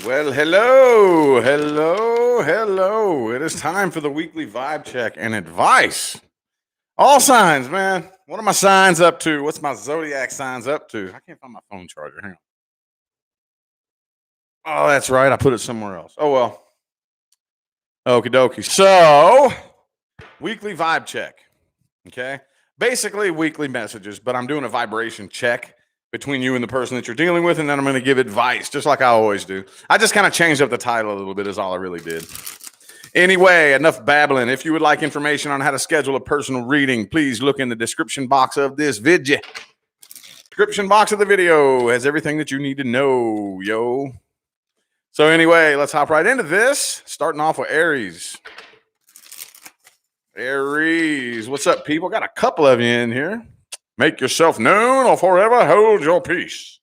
Well, hello, hello, hello. It is time for the weekly vibe check and advice. All signs, man. What are my signs up to? What's my zodiac signs up to? I can't find my phone charger. Hang on. Oh, that's right. I put it somewhere else. Oh, well. Okie dokie. So, weekly vibe check. Okay. Basically, weekly messages, but I'm doing a vibration check between you and the person that you're dealing with, and then I'm going to give advice, just like I always do. I just kind of changed up the title a little bit, is all I really did. Anyway, enough babbling. If you would like information on how to schedule a personal reading, please look in the description box of this video. Description box of the video has everything that you need to know, yo. So anyway, let's hop right into this. Starting off with Aries. Aries, what's up, people? Got a couple of you in here. Make yourself known or forever hold your peace.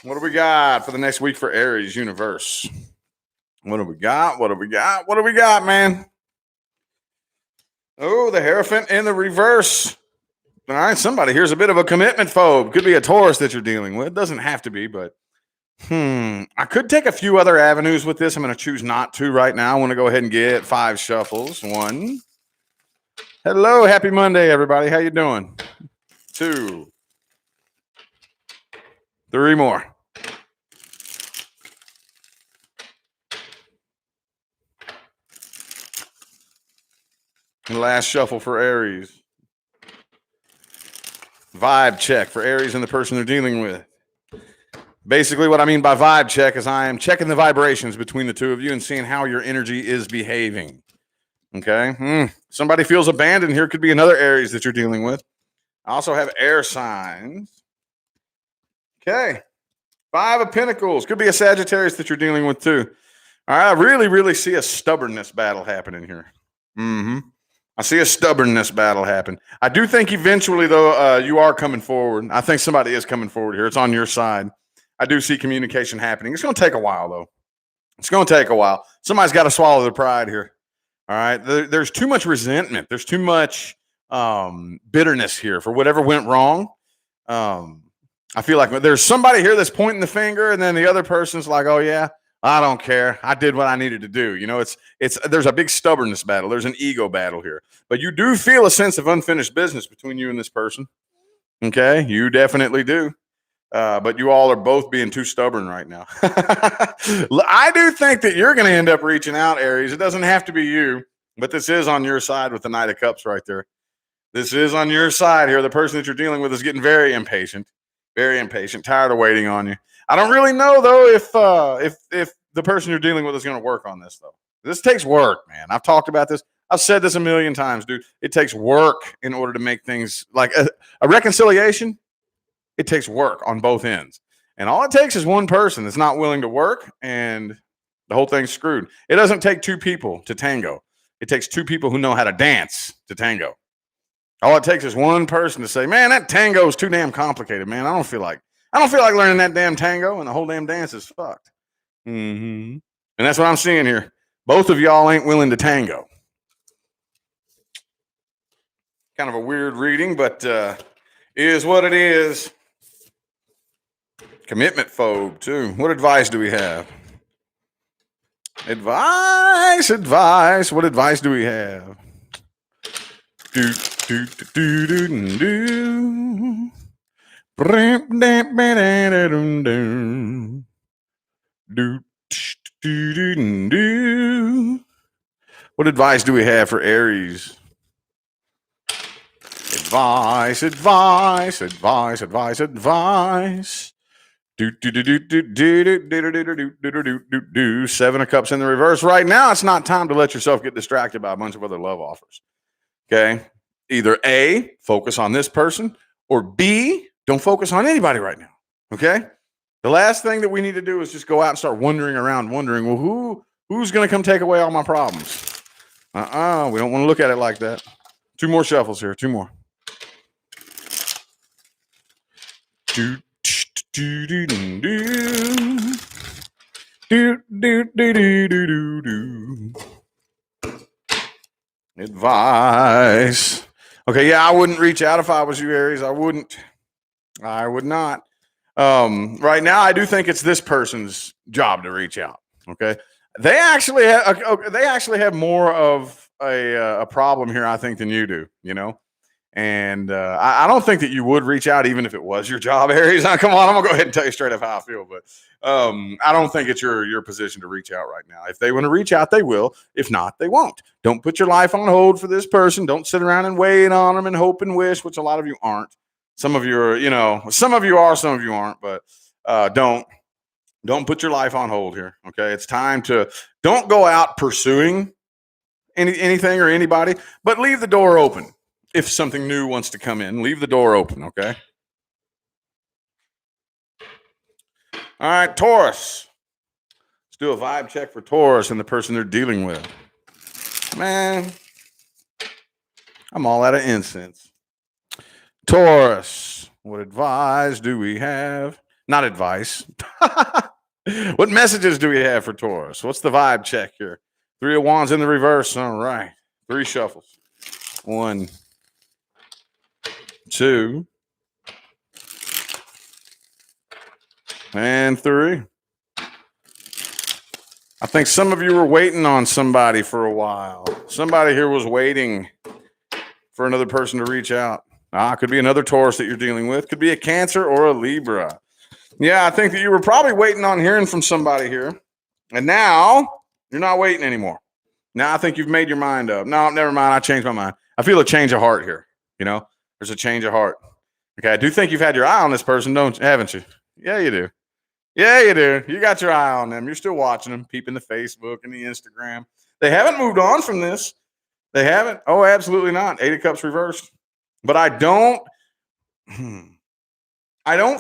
What do we got for the next week for Aries universe? What do we got? What do we got? What do we got, man? Oh, the Hierophant in the reverse. All right, somebody here's a bit of a commitment phobe. Could be a Taurus that you're dealing with. Doesn't have to be, but I could take a few other avenues with this. I'm going to choose not to right now. I want to go ahead and get 5 shuffles. 1. Hello, happy Monday, everybody. How you doing? 2. 3 more. And last shuffle for Aries. Vibe check for Aries and the person they're dealing with. Basically, what I mean by vibe check is I am checking the vibrations between the two of you and seeing how your energy is behaving. Okay? Somebody feels abandoned here. Could be another Aries that you're dealing with. I also have air signs. Okay. 5 of Pentacles. Could be a Sagittarius that you're dealing with too. All right. I really, really see a stubbornness battle happening here. I see a stubbornness battle happen. I do think eventually, though, you are coming forward. I think somebody is coming forward here. It's on your side. I do see communication happening. It's going to take a while, though. It's going to take a while. Somebody's got to swallow their pride here. All right. There's too much resentment. There's too much bitterness here for whatever went wrong. I feel like there's somebody here that's pointing the finger, and then the other person's like, "Oh yeah, I don't care. I did what I needed to do." You know, there's a big stubbornness battle. There's an ego battle here, but you do feel a sense of unfinished business between you and this person. Okay, you definitely do. But you all are both being too stubborn right now. I do think that you're going to end up reaching out, Aries. It doesn't have to be you, but this is on your side with the Knight of Cups right there. This is on your side here. The person that you're dealing with is getting very impatient, tired of waiting on you. I don't really know, though, if the person you're dealing with is going to work on this, though. This takes work, man. I've talked about this. I've said this a million times, dude. It takes work in order to make things like a reconciliation. It takes work on both ends. And all it takes is one person that's not willing to work, and the whole thing's screwed. It doesn't take 2 people to tango. It takes 2 people who know how to dance to tango. All it takes is one person to say, "Man, that tango is too damn complicated, man. I don't feel like learning that damn tango," and the whole damn dance is fucked. And that's what I'm seeing here. Both of y'all ain't willing to tango. Kind of a weird reading, but is what it is. Commitment phobe, too. What advice do we have? Advice. What advice do we have? Do. What advice do we have for Aries? Advice. 7 of Cups in the reverse. Right now, it's not time to let yourself get distracted by a bunch of other love offers. Okay? Either A, focus on this person, or B, don't focus on anybody right now. Okay? The last thing that we need to do is just go out and start wandering around, wondering, well, who's going to come take away all my problems? We don't want to look at it like that. 2 more shuffles here. 2 more. Advice. Okay, yeah, I wouldn't reach out if I was you, Aries. I wouldn't. I would not. Right now, I do think it's this person's job to reach out. Okay, they actually have more of a problem here, I think, than you do. You know, and I don't think that you would reach out even if it was your job, Aries. Come on, I'm gonna go ahead and tell you straight up how I feel, but I don't think it's your position to reach out right now. If they want to reach out, they will. If not, they won't. Don't put your life on hold for this person. Don't sit around and wait on them and hope and wish, which a lot of you aren't. Some of you are, some of you are, some of you aren't, but don't put your life on hold here. Okay, it's time to don't go out pursuing anything or anybody, but leave the door open. If something new wants to come in, leave the door open. Okay. All right, Taurus. Let's do a vibe check for Taurus and the person they're dealing with. Man, I'm all out of incense. Taurus, what advice do we have? Not advice. What messages do we have for Taurus? What's the vibe check here? 3 of Wands in the reverse. All right. 3 shuffles. 1, 2, and 3. I think some of you were waiting on somebody for a while. Somebody here was waiting for another person to reach out. Could be another Taurus that you're dealing with. Could be a Cancer or a Libra. Yeah, I think that you were probably waiting on hearing from somebody here. And now you're not waiting anymore. Now I think you've made your mind up. No, never mind. I changed my mind. I feel a change of heart here. There's a change of heart. Okay, I do think you've had your eye on this person, haven't you? Yeah, you do. Yeah, you do. You got your eye on them. You're still watching them, peeping the Facebook and the Instagram. They haven't moved on from this. They haven't. Oh, absolutely not. 8 of Cups reversed. But I don't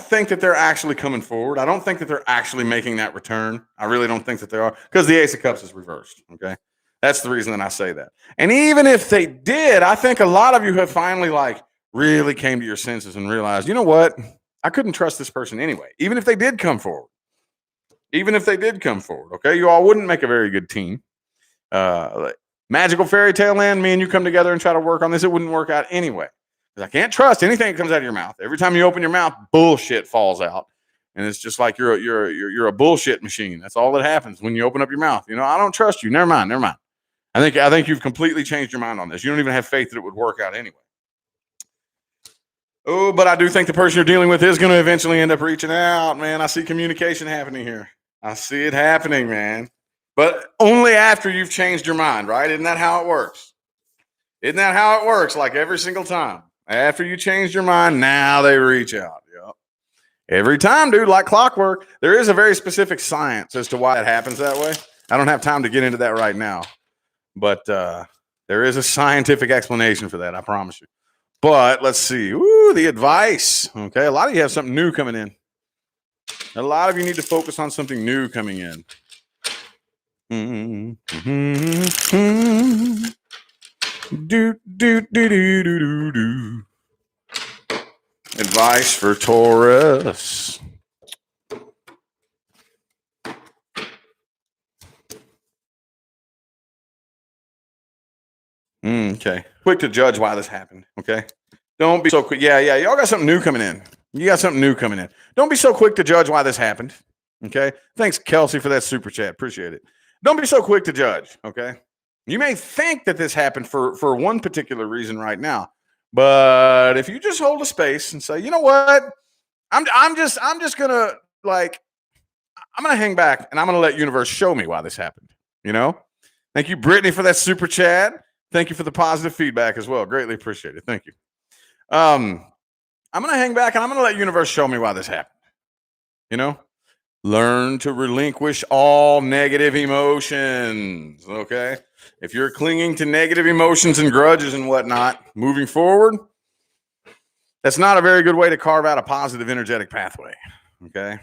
think that they're actually coming forward. I don't think that they're actually making that return. I really don't think that they are, because the Ace of Cups is reversed. Okay, that's the reason that I say that. And even if they did, I think a lot of you have finally really came to your senses and realized, you know what? I couldn't trust this person anyway, even if they did come forward. Okay, you all wouldn't make a very good team. Magical fairy tale land, me and you come together and try to work on this, it wouldn't work out anyway. I can't trust anything that comes out of your mouth. Every time you open your mouth, bullshit falls out, and it's just like you're a bullshit machine. That's all that happens when you open up your mouth. I don't trust you. Never mind. I think you've completely changed your mind on this. You don't even have faith that it would work out anyway. Oh, but I do think the person you're dealing with is going to eventually end up reaching out, man. I see communication happening here. I see it happening, man. But only after you've changed your mind, right? Isn't that how it works? Like every single time. After you changed your mind, now they reach out. Yep. Every time, dude, like clockwork. There is a very specific science as to why it happens that way. I don't have time to get into that right now. But there is a scientific explanation for that, I promise you. But let's see. Ooh, the advice. Okay, a lot of you have something new coming in. A lot of you need to focus on something new coming in. Do. Advice for Taurus. Okay. Quick to judge why this happened. Okay. Don't be so quick. Yeah. Y'all got something new coming in. Don't be so quick to judge why this happened. Okay. Thanks, Kelsey, for that super chat. Appreciate it. Don't be so quick to judge. Okay. You may think that this happened for one particular reason right now, but if you just hold a space and say, you know what, I'm just gonna I'm gonna hang back and I'm gonna let universe show me why this happened. Thank you, Brittany, for that super chat. Thank you for the positive feedback as well. Greatly appreciate it. Thank you. I'm gonna hang back and I'm gonna let universe show me why this happened. Learn to relinquish all negative emotions. Okay. If you're clinging to negative emotions and grudges and whatnot, moving forward, that's not a very good way to carve out a positive energetic pathway. Okay.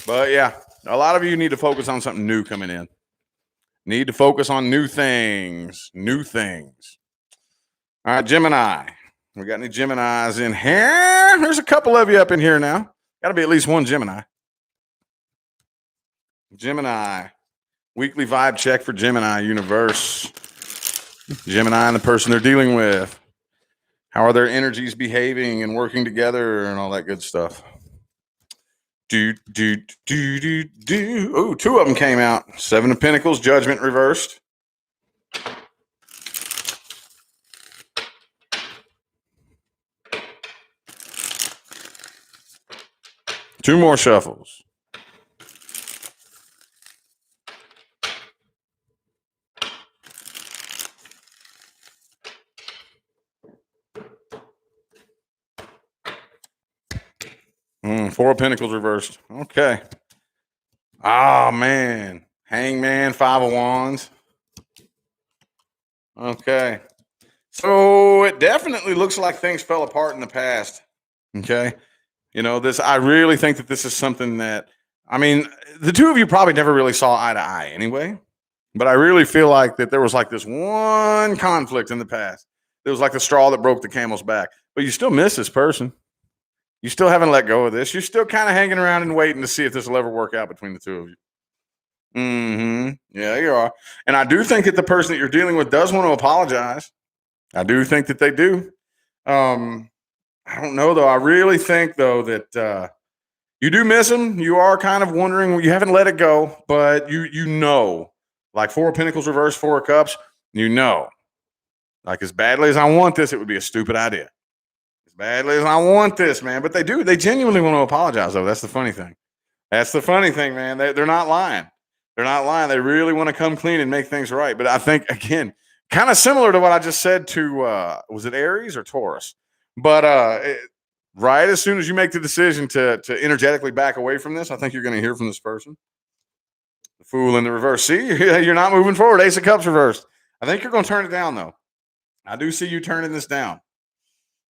But yeah, a lot of you need to focus on something new coming in. Need to focus on new things. All right, Gemini. We got any Geminis in here? There's a couple of you up in here now. Got to be at least one Gemini. Weekly vibe check for Gemini universe. Gemini and the person they're dealing with. How are their energies behaving and working together and all that good stuff? Oh, two of them came out. Seven of Pentacles, Judgment reversed. Two more shuffles. Four of Pentacles reversed. Okay. Oh, man. Hangman, Five of Wands. Okay. So it definitely looks like things fell apart in the past. Okay. You know, I really think that this is something that, I mean, the two of you probably never really saw eye to eye anyway. But I really feel like that there was like this one conflict in the past. It was like the straw that broke the camel's back. But you still miss this person. You still haven't let go of this. You're still kind of hanging around and waiting to see if this will ever work out between the two of you. Yeah, you are. And I do think that the person that you're dealing with does want to apologize. I do think that they do. I don't know, though. I really think, though, that you do miss them. You are kind of wondering. You haven't let it go, but you know. Like Four of Pentacles reversed, Four of Cups, you know. Like as badly as I want this, it would be a stupid idea. As badly as I want this, man. But they do. They genuinely want to apologize, though. That's the funny thing. That's the funny thing, man. They're not lying. They're not lying. They really want to come clean and make things right. But I think, again, kind of similar to what I just said to, was it Aries or Taurus? But right as soon as you make the decision to energetically back away from this, I think you're going to hear from this person. The Fool in the reverse. See, you're not moving forward. Ace of Cups reversed. I think you're going to turn it down, though. I do see you turning this down.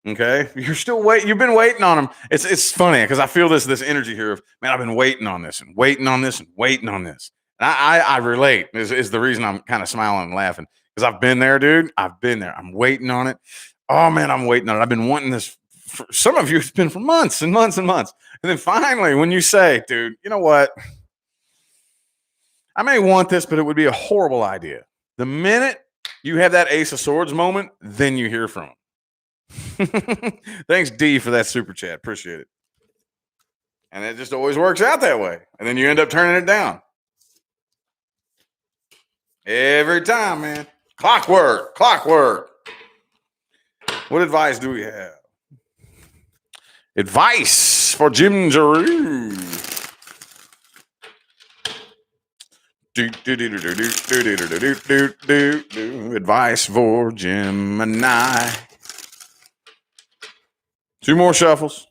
Okay, you're still waiting. You've been waiting on him. It's funny because I feel this energy here of, man, I've been waiting on this and waiting on this and waiting on this. And I relate is the reason I'm kind of smiling and laughing because I've been there, dude. I've been there. I'm waiting on it. Oh man, I'm waiting on it. I've been wanting this. For some of you, it's been for months and months and months. And then finally, when you say, dude, you know what? I may want this, but it would be a horrible idea. The minute you have that Ace of Swords moment, then you hear from him. Thanks, D, for that super chat. Appreciate it. And it just always works out that way. And then you end up turning it down. Every time, man. Clockwork. What advice do we have? Advice for Jim Giroux. Advice for Gemini. Two more shuffles.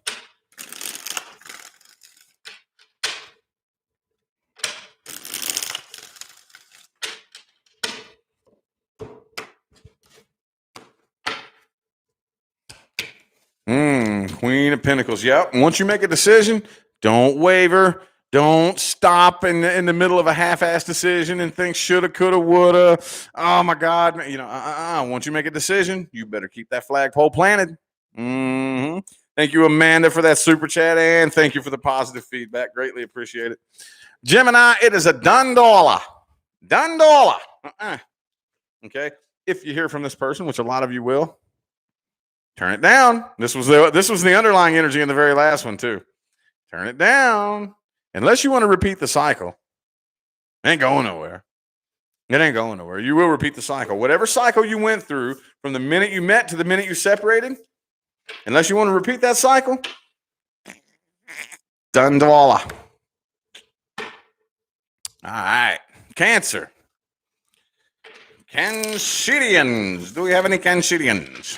Queen of Pentacles. Yep. Once you make a decision, don't waver. Don't stop in the middle of a half-assed decision and think shoulda, coulda, woulda. Oh my God! You know, once you make a decision, you better keep that flagpole planted. Thank you, Amanda, for that super chat, and thank you for the positive feedback. Greatly appreciate it. Gemini, it is a done dollar. Okay. If you hear from this person, which a lot of you will, turn it down. This was the underlying energy in the very last one too. Turn it down. Unless you want to repeat the cycle, it ain't going nowhere. It ain't going nowhere. You will repeat the cycle. Whatever cycle you went through from the minute you met to the minute you separated, unless you want to repeat that cycle, done dollar. All right. Cancer. Cancerians. Do we have any Cancerians?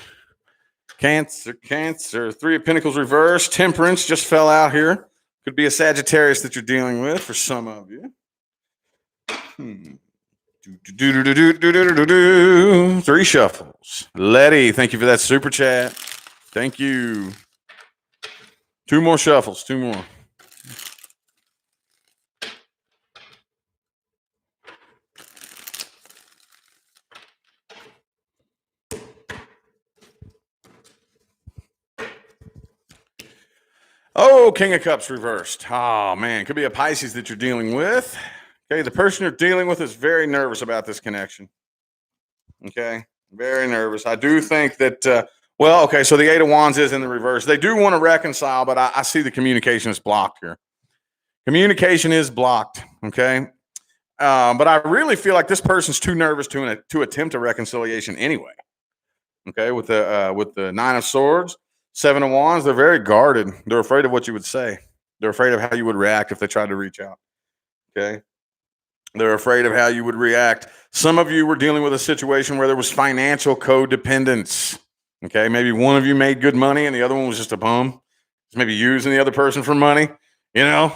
Cancer. Three of Pentacles reversed. Temperance just fell out here. Could be a Sagittarius that you're dealing with for some of you. Three shuffles. Letty, thank you for that super chat. Thank you. Two more shuffles. Two more. Oh, King of Cups reversed. Oh, man. Could be a Pisces that you're dealing with. Okay, the person you're dealing with is very nervous about this connection. Okay, very nervous. I do think that, so the Eight of Wands is in the reverse. They do want to reconcile, but I see the communication is blocked here. Communication is blocked. Okay. But I really feel like this person's too nervous to attempt a reconciliation anyway. Okay. With the Nine of Swords, Seven of Wands, they're very guarded. They're afraid of what you would say. They're afraid of how you would react if they tried to reach out. Okay. They're afraid of how you would react. Some of you were dealing with a situation where there was financial codependence. Okay. Maybe one of you made good money and the other one was just a bum. Maybe using the other person for money, you know?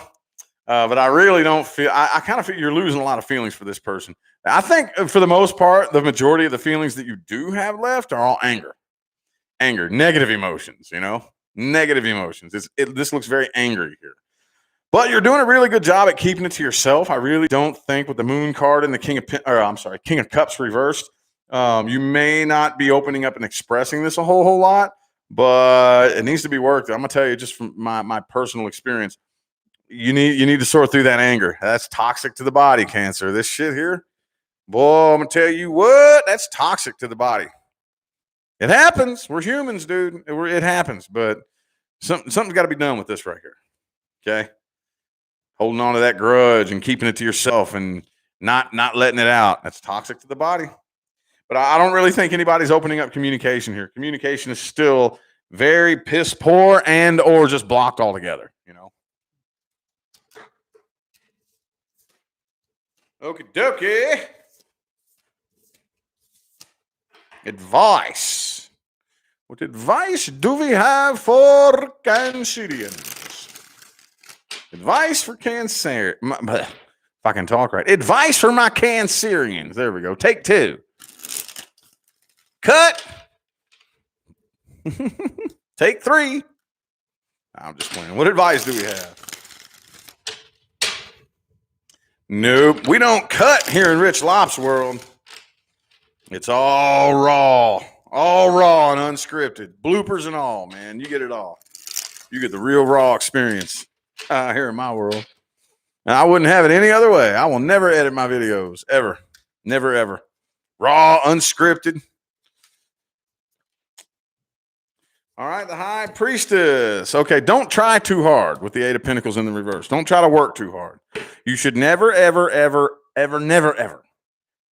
But I really don't feel, I kind of feel you're losing a lot of feelings for this person. I think for the most part, the majority of the feelings that you do have left are all anger, negative emotions, negative emotions. This looks very angry here. But you're doing a really good job at keeping it to yourself. I really don't think with the Moon card and the King of Cups reversed, you may not be opening up and expressing this a whole lot, but it needs to be worked. I'm gonna tell you just from my personal experience, you need to sort through that anger. That's toxic to the body, Cancer. This shit here, boy, I'm gonna tell you what, that's toxic to the body. It happens. We're humans, dude. It happens, but something's got to be done with this right here. Okay. Holding on to that grudge and keeping it to yourself and not letting it out. That's toxic to the body. But I don't really think anybody's opening up communication here. Communication is still very piss poor and or just blocked altogether, Okie dokie. Advice. What advice do we have for Cancerians? Advice for Cancer. If I can talk right. Advice for my Cancerians. There we go. Take 2. Cut. Take 3. I'm just playing. What advice do we have? Nope. We don't cut here in Rich Lop's world. It's all raw and unscripted. Bloopers and all, man. You get it all. You get the real raw experience. Here in my world. And I wouldn't have it any other way. I will never edit my videos, ever. Never, ever. Raw, unscripted. All right, the High Priestess. Okay, don't try too hard with the Eight of Pentacles in the reverse. Don't try to work too hard. You should never, ever, ever, ever, never, ever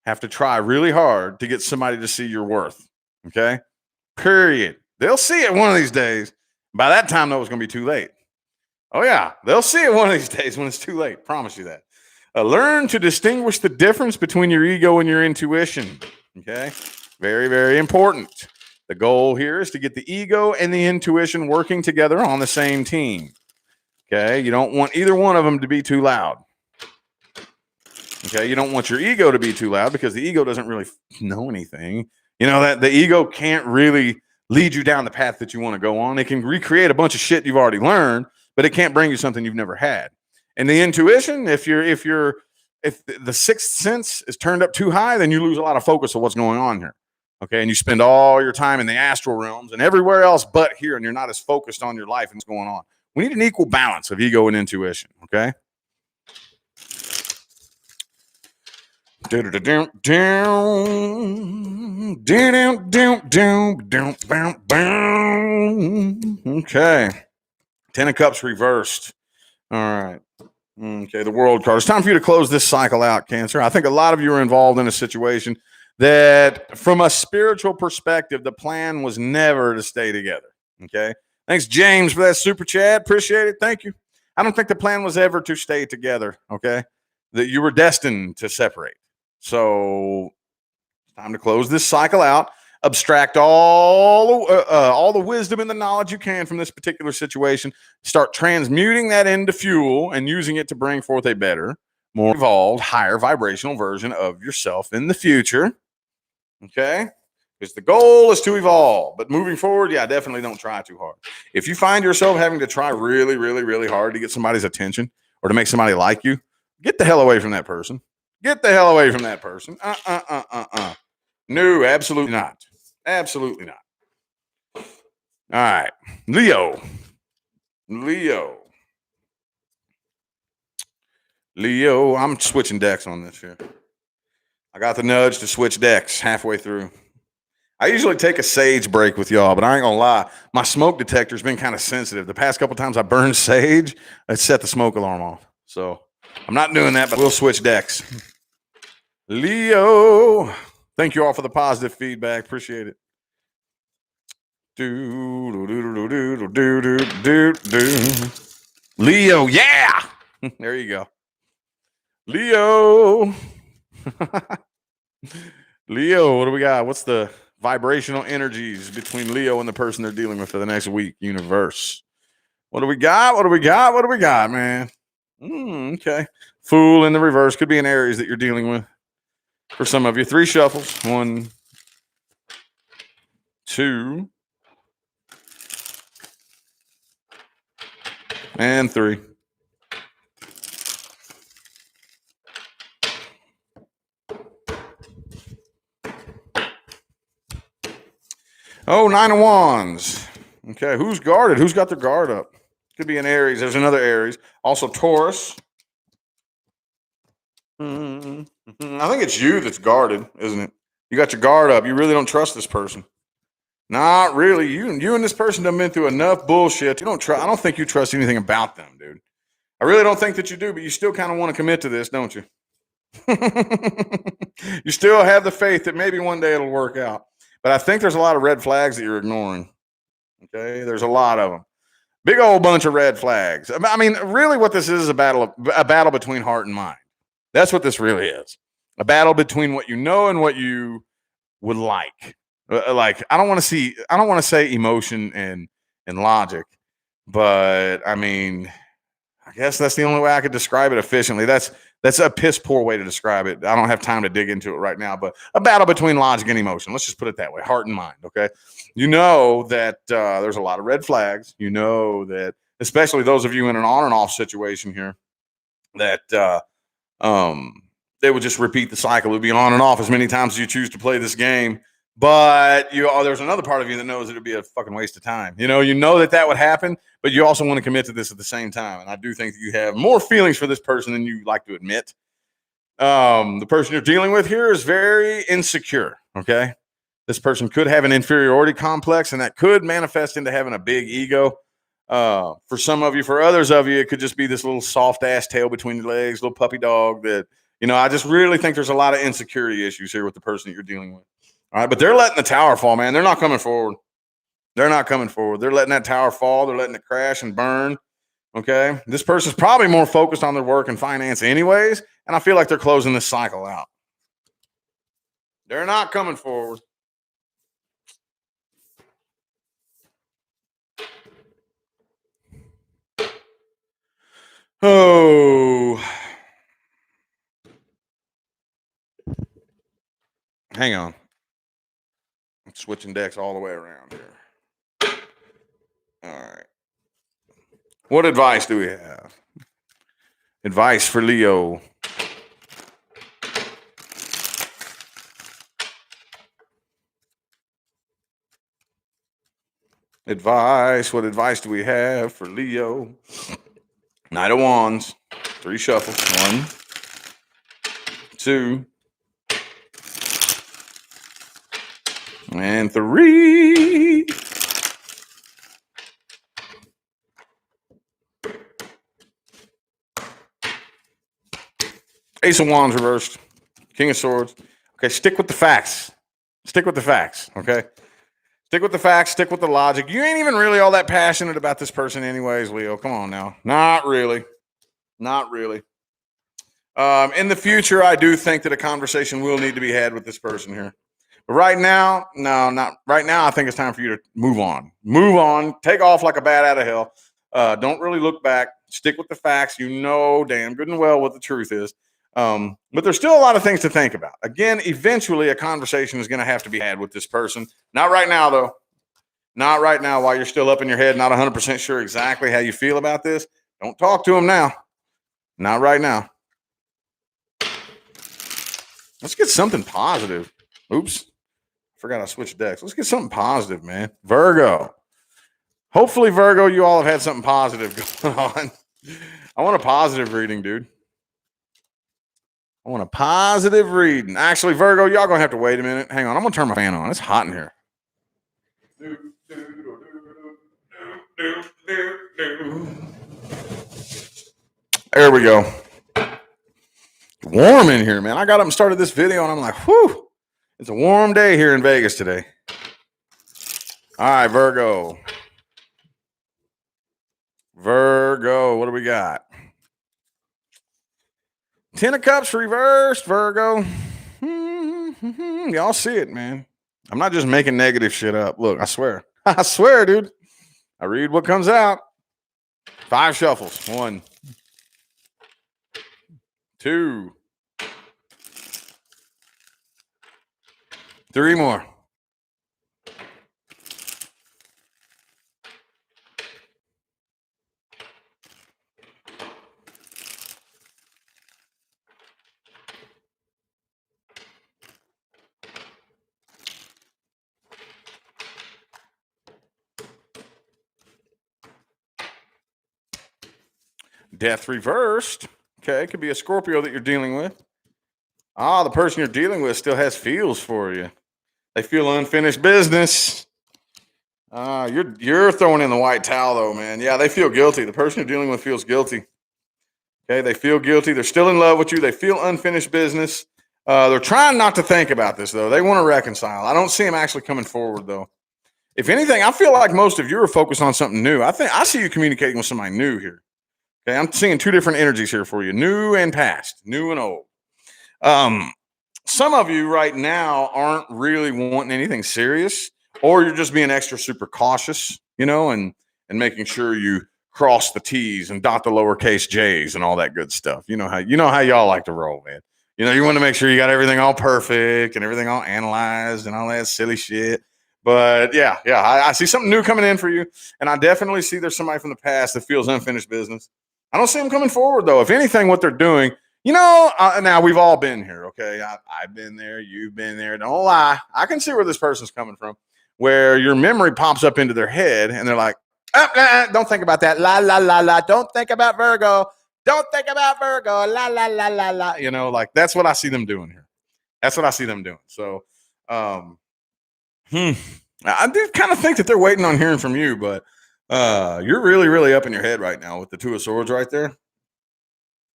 have to try really hard to get somebody to see your worth. Okay? Period. They'll see it one of these days. By that time, though, it's going to be too late. Oh, yeah. They'll see it one of these days when it's too late. Promise you that. Learn to distinguish the difference between your ego and your intuition. Okay? Very, very important. The goal here is to get the ego and the intuition working together on the same team. Okay? You don't want either one of them to be too loud. Okay? You don't want your ego to be too loud because the ego doesn't really know anything. That the ego can't really lead you down the path that you want to go on. It can recreate a bunch of shit you've already learned, but it can't bring you something you've never had. And the intuition, if the sixth sense is turned up too high, then you lose a lot of focus of what's going on here. Okay. And you spend all your time in the astral realms and everywhere else but here, and you're not as focused on your life and what's going on. We need an equal balance of ego and intuition. Okay. Okay. 10 of Cups reversed. All right. Okay, the World card. It's time for you to close this cycle out, Cancer. I think a lot of you are involved in a situation that, from a spiritual perspective, the plan was never to stay together. Okay? Thanks, James, for that super chat. Appreciate it. Thank you. I don't think the plan was ever to stay together, okay? That you were destined to separate. So, it's time to close this cycle out. Abstract all the wisdom and the knowledge you can from this particular situation. Start transmuting that into fuel and using it to bring forth a better, more evolved, higher vibrational version of yourself in the future. Okay? Because the goal is to evolve. But moving forward, yeah, definitely don't try too hard. If you find yourself having to try really, really, really hard to get somebody's attention or to make somebody like you, get the hell away from that person. Get the hell away from that person. No, absolutely not. Absolutely not. All right. Leo, I'm switching decks on this here. I got the nudge to switch decks halfway through. I usually take a sage break with y'all, but I ain't gonna lie. My smoke detector's been kind of sensitive. The past couple times I burned sage, it set the smoke alarm off. So I'm not doing that, but we'll switch decks. Leo. Thank you all for the positive feedback. Appreciate it. Leo, yeah. There you go. Leo. Leo, what do we got? What's the vibrational energies between Leo and the person they're dealing with for the next week? Universe. What do we got? What do we got? What do we got, man? Okay. Fool in the reverse. Could be an Aries that you're dealing with. For some of you, 3 shuffles. 1, 2, and 3. Oh, 9 of Wands. Okay, who's guarded? Who's got their guard up? Could be an Aries. There's another Aries. Also Taurus. I think it's you that's guarded, isn't it? You got your guard up. You really don't trust this person. Not really. You and this person have been through enough bullshit. I don't think you trust anything about them, dude. I really don't think that you do, but you still kind of want to commit to this, don't you? You still have the faith that maybe one day it'll work out. But I think there's a lot of red flags that you're ignoring. Okay, there's a lot of them. Big old bunch of red flags. I mean, really, what this is a battle between heart and mind. That's what this really is. A battle between what you know and what you would like. Like, I don't want to say emotion and logic, but I mean, I guess that's the only way I could describe it efficiently. That's a piss poor way to describe it. I don't have time to dig into it right now, but a battle between logic and emotion. Let's just put it that way. Heart and mind. Okay. You know that there's a lot of red flags. You know that, especially those of you in an on and off situation here, that they would just repeat the cycle. It would be on and off as many times as you choose to play this game. But there's another part of you that knows it would be a fucking waste of time. You know that would happen, but you also want to commit to this at the same time. And I do think that you have more feelings for this person than you like to admit. The person you're dealing with here is very insecure. Okay. This person could have an inferiority complex, and that could manifest into having a big ego. For some of you, for others of you, it could just be this little soft ass tail between your legs, little puppy dog that, I just really think there's a lot of insecurity issues here with the person that you're dealing with. All right, but they're letting the tower fall, man. They're not coming forward. They're not coming forward. They're letting that tower fall. They're letting it crash and burn. Okay. This person's probably more focused on their work and finance anyways. And I feel like they're closing this cycle out. They're not coming forward. Oh. Hang on. I'm switching decks all the way around here. All right. What advice do we have? Advice for Leo. Advice. What advice do we have for Leo? Knight of Wands. 3 shuffles. 1, 2, and 3. Ace of Wands reversed. King of Swords. Okay, stick with the facts. Stick with the facts, okay? Stick with the facts. Stick with the logic. You ain't even really all that passionate about this person anyways, Leo. Come on now. Not really. Not really. In the future, I do think that a conversation will need to be had with this person here. But right now, no, not right now. I think it's time for you to move on. Move on. Take off like a bat out of hell. Don't really look back. Stick with the facts. You know damn good and well what the truth is. But there's still a lot of things to think about. Again, eventually a conversation is going to have to be had with this person. Not right now, though. Not right now while you're still up in your head, not 100% sure exactly how you feel about this. Don't talk to him now. Not right now. Let's get something positive. Oops. Forgot I switched decks. Let's get something positive, man. Virgo. Hopefully, Virgo, you all have had something positive going on. I want a positive reading, dude. I want a positive reading. Actually, Virgo, y'all going to have to wait a minute. Hang on. I'm going to turn my fan on. It's hot in here. There we go. Warm in here, man. I got up and started this video, and I'm like, whew, it's a warm day here in Vegas today. All right, Virgo. Virgo, what do we got? 10 of Cups reversed, Virgo. Y'all see it, man. I'm not just making negative shit up. Look, I swear. I swear, dude. I read what comes out. 5 shuffles. 1, 2, 3 more. Death reversed. Okay, it could be a Scorpio that you're dealing with. The person you're dealing with still has feels for you. They feel unfinished business. You're throwing in the white towel, though, man. Yeah, they feel guilty. The person you're dealing with feels guilty. Okay, they feel guilty. They're still in love with you. They feel unfinished business. They're trying not to think about this, though. They want to reconcile. I don't see them actually coming forward, though. If anything, I feel like most of you are focused on something new. I see you communicating with somebody new here. Okay, I'm seeing 2 different energies here for you, new and past, new and old. Some of you right now aren't really wanting anything serious, or you're just being extra super cautious, and making sure you cross the T's and dot the lowercase J's and all that good stuff. You know how y'all like to roll, man. You want to make sure you got everything all perfect and everything all analyzed and all that silly shit. But yeah, I see something new coming in for you, and I definitely see there's somebody from the past that feels unfinished business. I don't see them coming forward, though. If anything, what they're doing, now we've all been here, okay? I've been there. You've been there. Don't lie. I can see where this person's coming from, where your memory pops up into their head, and they're like, don't think about that. La, la, la, la. Don't think about Virgo. Don't think about Virgo. La, la, la, la, la. That's what I see them doing here. That's what I see them doing. So, I do kind of think that they're waiting on hearing from you, but you're really, really up in your head right now with the 2 of Swords right there.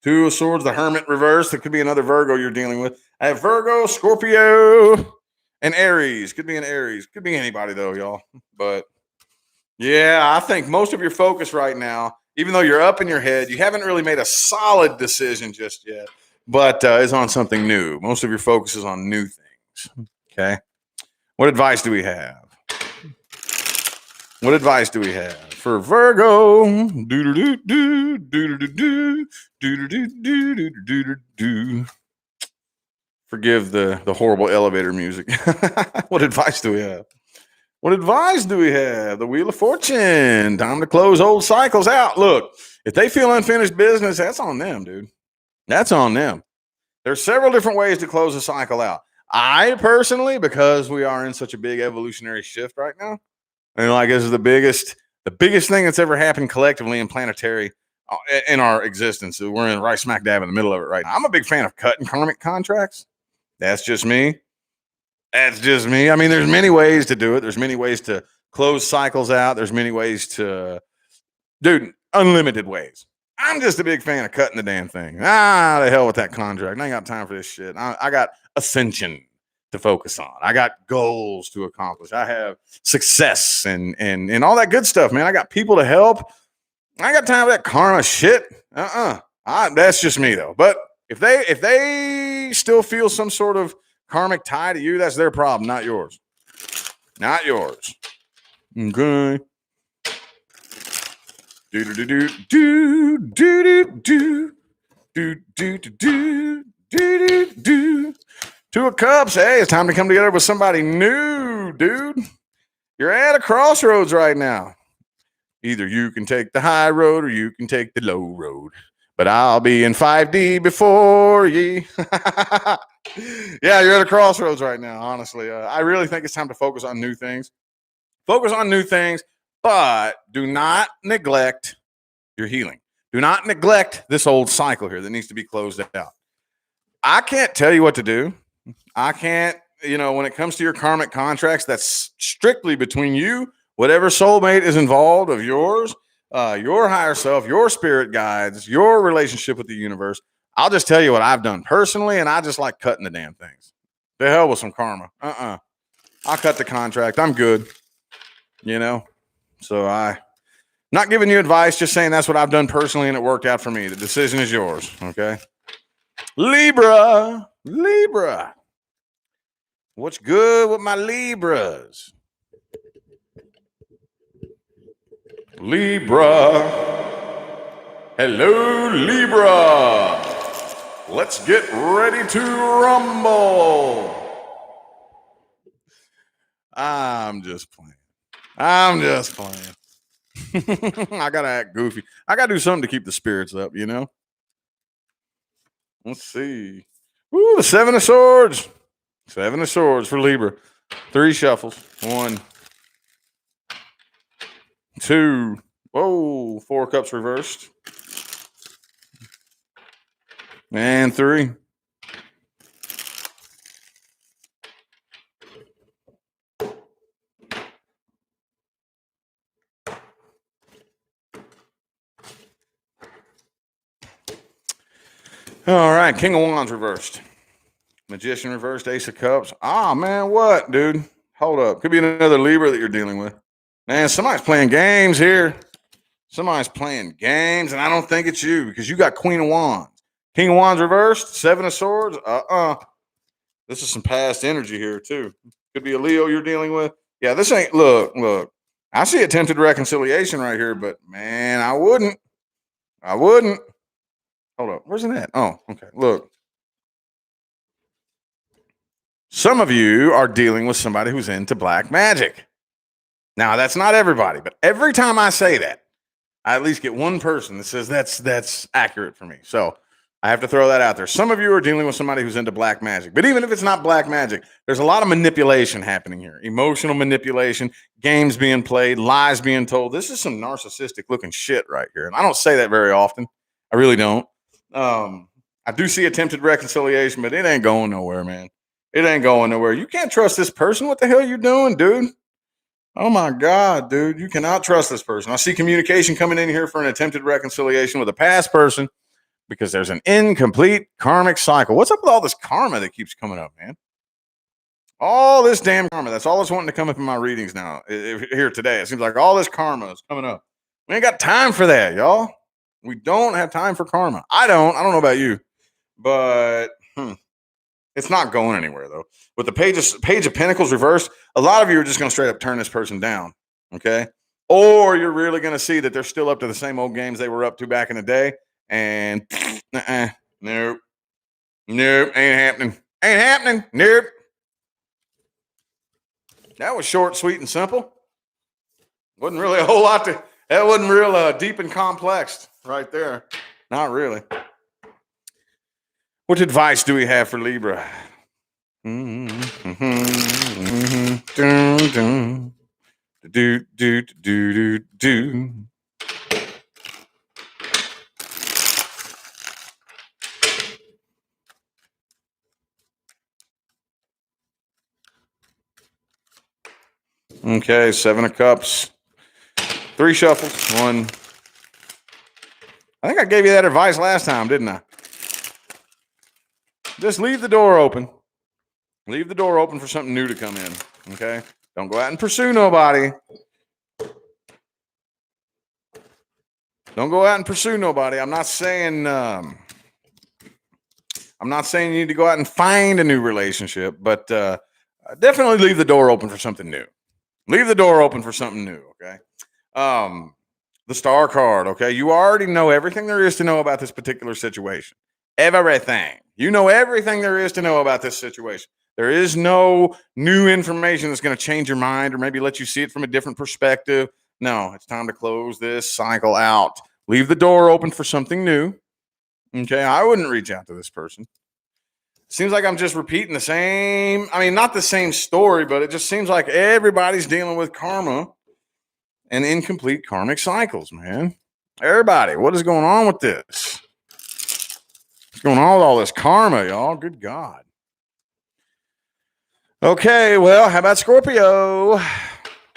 2 of Swords, the Hermit reversed. It could be another Virgo you're dealing with. I have Virgo, Scorpio, and Aries. Could be an Aries. Could be anybody, though, y'all. But yeah, I think most of your focus right now, even though you're up in your head, you haven't really made a solid decision just yet, but is on something new. Most of your focus is on new things. Okay. What advice do we have? What advice do we have for Virgo? Forgive the horrible elevator music. What advice do we have? What advice do we have? The Wheel of Fortune. Time to close old cycles out. Look, if they feel unfinished business, that's on them, dude. That's on them. There's several different ways to close a cycle out. I personally, because we are in such a big evolutionary shift right now, and this is the biggest thing that's ever happened collectively and planetary in our existence. We're in right smack dab in the middle of it right now. I'm a big fan of cutting karmic contracts. That's just me. That's just me. I mean, there's many ways to do it. There's many ways to close cycles out. There's many ways to, unlimited ways. I'm just a big fan of cutting the damn thing. The hell with that contract. I ain't got time for this shit. I got ascension to focus on. I got goals to accomplish. I have success and all that good stuff, man. I got people to help. I ain't got time for that karma shit. That's just me, though. But if they still feel some sort of karmic tie to you, that's their problem, not yours. Not yours. Okay. Two of Cups. Hey, it's time to come together with somebody new, dude. You're at a crossroads right now. Either you can take the high road or you can take the low road. But I'll be in 5D before ye. Yeah, you're at a crossroads right now, honestly. I really think it's time to focus on new things. Focus on new things, but do not neglect your healing. Do not neglect this old cycle here that needs to be closed out. I can't tell you what to do. I can't, when it comes to your karmic contracts, that's strictly between you, whatever soulmate is involved of yours. your higher self, your spirit guides, your relationship with the universe. I'll just tell you what I've done personally, and I just like cutting the damn things. The hell with some karma. I'll cut the contract. I'm good. So not giving you advice, just saying that's what I've done personally, and it worked out for me. The decision is yours. Okay. Libra. What's good with my Libras? Libra. Hello, Libra. Let's get ready to rumble. I'm just playing. I gotta act goofy. I gotta do something to keep the spirits up, Let's see. Ooh, the 7 of Swords. 7 of Swords for Libra. 3 shuffles. 1, 2. Whoa, 4 cups reversed. And 3. All right, King of Wands reversed. Magician reversed, Ace of Cups. Ah, man, what, dude? Hold up. Could be another Libra that you're dealing with. Man, somebody's playing games here. Somebody's playing games, and I don't think it's you because you got Queen of Wands. King of Wands reversed, 7 of Swords. This is some past energy here, too. Could be a Leo you're dealing with. Yeah, this ain't, look. I see attempted reconciliation right here, but, man, I wouldn't. Hold up. Where's it at? Oh, okay. Look. Some of you are dealing with somebody who's into black magic. Now, that's not everybody, but every time I say that, I at least get one person that says that's accurate for me. So I have to throw that out there. Some of you are dealing with somebody who's into black magic, but even if it's not black magic, there's a lot of manipulation happening here. Emotional manipulation, games being played, lies being told. This is some narcissistic looking shit right here. And I don't say that very often. I really don't. I do see attempted reconciliation, but it ain't going nowhere, man. It ain't going nowhere. You can't trust this person. What the hell are you doing, dude? Oh my God, dude. You cannot trust this person. I see communication coming in here for an attempted reconciliation with a past person because there's an incomplete karmic cycle. What's up with all this karma that keeps coming up, man? All this damn karma. That's all that's wanting to come up in my readings now here today. It seems like all this karma is coming up. We ain't got time for that, y'all. We don't have time for karma. I don't know about you, but it's not going anywhere though. With the Page of Pentacles reversed, a lot of you are just going to straight up turn this person down, okay? Or you're really going to see that they're still up to the same old games they were up to back in the day, and nope, ain't happening, nope. That was short, sweet, and simple. Wasn't really a whole lot to. That wasn't real deep and complex right there. Not really. What advice do we have for Libra? Okay, 7 of Cups. 3 shuffles. 1. I think I gave you that advice last time, didn't I? Just leave the door open. Leave the door open for something new to come in. Okay? Don't go out and pursue nobody. Don't go out and pursue nobody. I'm not saying you need to go out and find a new relationship, but definitely leave the door open for something new. Leave the door open for something new, okay? The Star card, okay? You already know everything there is to know about this particular situation. Everything. You know everything there is to know about this situation. There is no new information that's going to change your mind or maybe let you see it from a different perspective. No, it's time to close this cycle out. Leave the door open for something new. Okay, I wouldn't reach out to this person. Seems like I'm just repeating the same, not the same story, but it just seems like everybody's dealing with karma and incomplete karmic cycles, man. Everybody, what is going on with this? What's going on with all this karma, y'all? Good God. Okay, well, how about Scorpio?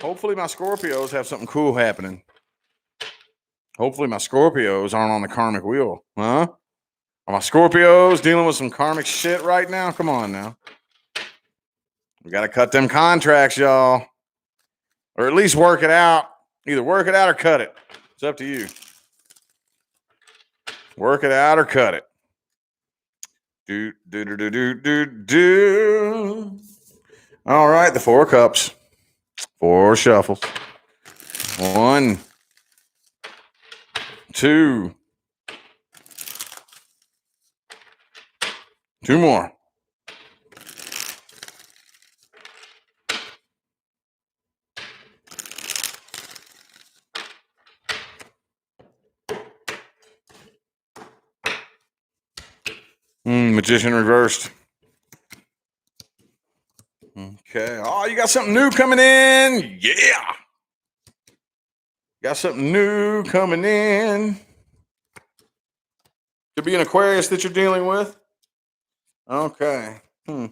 Hopefully my Scorpios have something cool happening. Hopefully my Scorpios aren't on the karmic wheel. Huh? Are my Scorpios dealing with some karmic shit right now? Come on now. We got to cut them contracts, y'all. Or at least work it out. Either work it out or cut it. It's up to you. Work it out or cut it. Do. All right, the 4 cups. 4 shuffles. 1, 2. 2 more. Magician reversed. Okay. Oh, you got something new coming in. Yeah. Got something new coming in. Could be an Aquarius that you're dealing with. Okay. I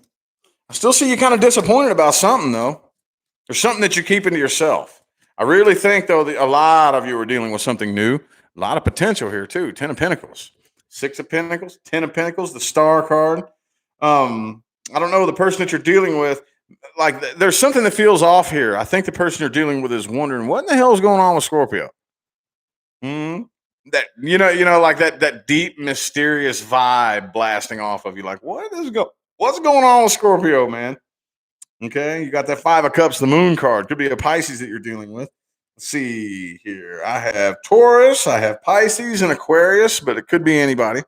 still see you kind of disappointed about something, though. There's something that you're keeping to yourself. I really think, though, that a lot of you are dealing with something new. A lot of potential here, too. 10 of Pentacles. 6 of Pentacles. 10 of Pentacles. The Star card. I don't know, the person that you're dealing with, like, there's something that feels off here. I think the person you're dealing with is wondering, what in the hell is going on with Scorpio? That like that deep, mysterious vibe blasting off of you. Like, what's going on with Scorpio, man? Okay, you got that 5 of Cups, the Moon card. Could be a Pisces that you're dealing with. Let's see here. I have Taurus, I have Pisces, and Aquarius, but it could be anybody.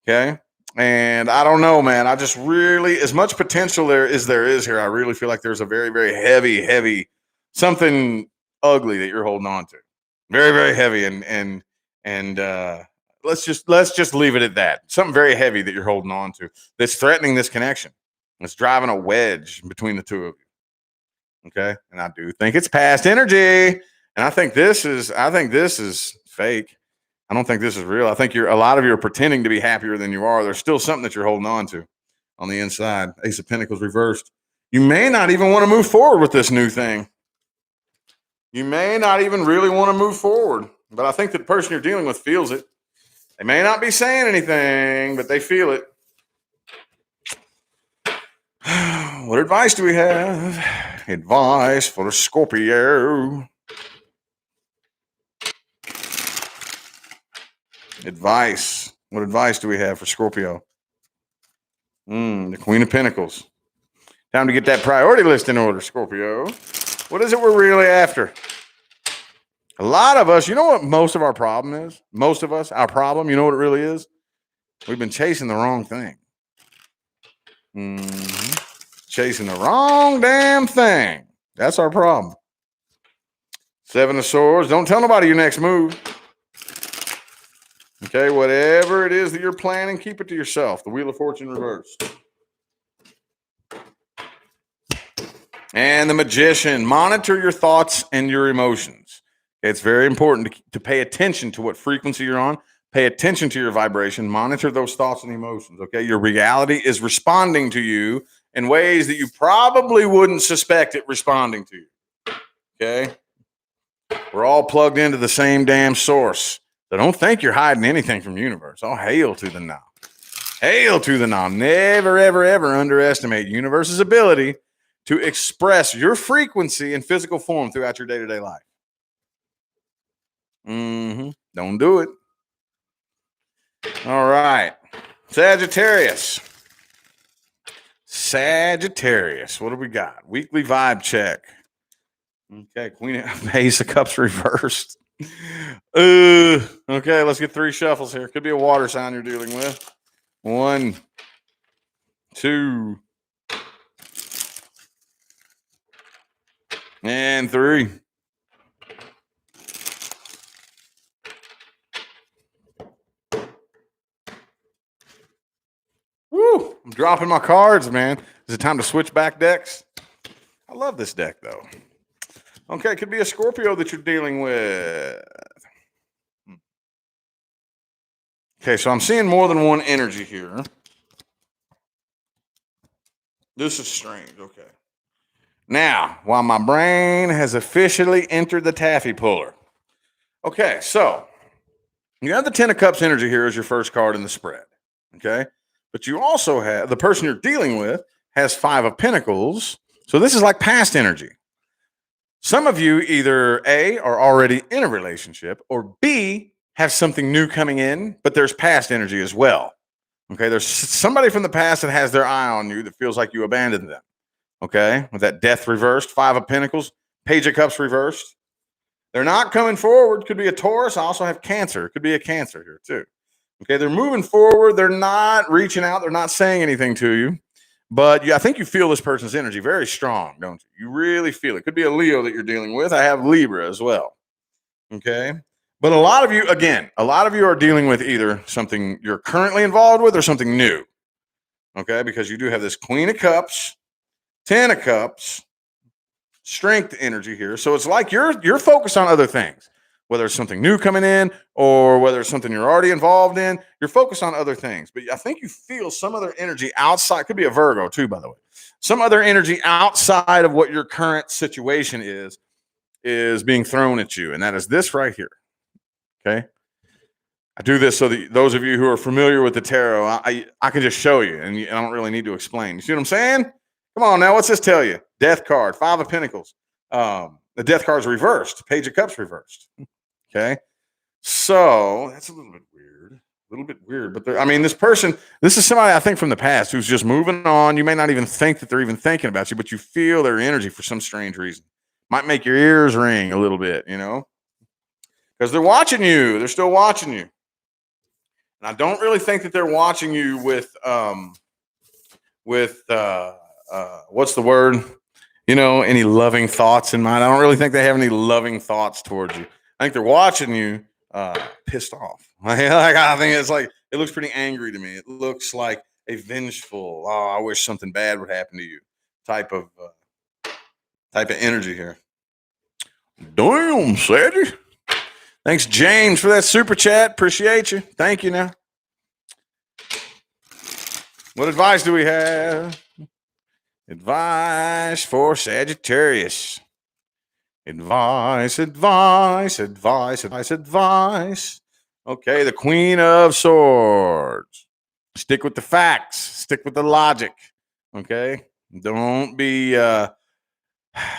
Okay. And I don't know, man. I just really, as much potential there is here, I really feel like there's a very, very heavy, something ugly that you're holding on to. Very, very heavy. And let's just leave it at that. Something very heavy that you're holding on to that's threatening this connection. It's driving a wedge between the two of you. Okay. And I do think it's past energy. And I think this is fake. I don't think this is real. I think a lot of you are pretending to be happier than you are. There's still something that you're holding on to on the inside. Ace of Pentacles reversed. You may not even want to move forward with this new thing. You may not even really want to move forward. But I think the person you're dealing with feels it. They may not be saying anything, but they feel it. What advice do we have? Advice for the Scorpio. Advice. What advice do we have for Scorpio? The Queen of Pentacles. Time to get that priority list in order, Scorpio. What is it we're really after? A lot of us, you know what most of our problem is? Most of us, our problem, you know what it really is? We've been chasing the wrong thing. Chasing the wrong damn thing. That's our problem. 7 of Swords. Don't tell nobody your next move. Okay, whatever it is that you're planning, keep it to yourself. The Wheel of Fortune reversed. And the Magician. Monitor your thoughts and your emotions. It's very important to pay attention to what frequency you're on. Pay attention to your vibration. Monitor those thoughts and emotions, okay? Your reality is responding to you in ways that you probably wouldn't suspect it responding to you, okay? We're all plugged into the same damn source. So don't think you're hiding anything from the universe. Oh, hail to the now. Hail to the now. Never, ever, ever underestimate universe's ability to express your frequency in physical form throughout your day-to-day life. Don't do it. All right. Sagittarius. What do we got? Weekly vibe check. Okay, Queen of Ace of Cups reversed. Okay, let's get 3 shuffles here. Could be a water sign you're dealing with. 1, 2, and 3. Woo! I'm dropping my cards, man. Is it time to switch back decks? I love this deck, though. Okay, it could be a Scorpio that you're dealing with. Okay, so I'm seeing more than one energy here. This is strange. Okay. Now, while my brain has officially entered the taffy puller. Okay, so You have the Ten of Cups energy here as your first card in the spread. Okay. But you also have the person you're dealing with has Five of Pentacles. So this is like past energy. Some of you either A, are already in a relationship, or B, have something new coming in, but there's past energy as well. Okay. There's somebody from the past that has their eye on you that feels like you abandoned them. Okay. With that Death reversed, Five of Pentacles, Page of Cups reversed. They're not coming forward. Could be a Taurus. I also have Cancer. Could be a Cancer here too. Okay, they're moving forward. They're not reaching out. They're not saying anything to you. But I think you feel this person's energy very strong, don't you? You really feel it. Could be a Leo that you're dealing with. I have Libra as well. Okay. But a lot of you, again, a lot of you are dealing with either something you're currently involved with or something new. Okay. Because you do have this Queen of Cups, Ten of Cups, Strength energy here. So it's like you're focused on other things, whether it's something new coming in or whether it's something you're already involved in. You're focused on other things, but I think you feel some other energy outside. Could be a Virgo too, by the way. Some other energy outside of what your current situation is being thrown at you, and that is this right here. Okay. I do this so that those of you who are familiar with the tarot, I can just show you, and I don't really need to explain. You see what I'm saying? Come on now, what's this tell you? Death card, Five of Pentacles. The Death card's reversed, Page of Cups reversed. Okay, so that's a little bit weird. But I mean, this is somebody I think from the past who's just moving on. You may not even think that they're even thinking about you, but you feel their energy for some strange reason. Might make your ears ring a little bit, because they're watching you. They're still watching you. And I don't really think that they're watching you with what's the word? Any loving thoughts in mind. I don't really think they have any loving thoughts towards you. I think they're watching you pissed off. I think it's like, it looks pretty angry to me. It looks like a vengeful, I wish something bad would happen to you type of energy here. Damn, Sadie. Thanks, James, for that super chat. Appreciate you. Thank you now. What advice do we have? Advice for Sagittarius. Advice. Okay, the Queen of Swords. Stick with the facts. Stick with the logic. Okay? Don't be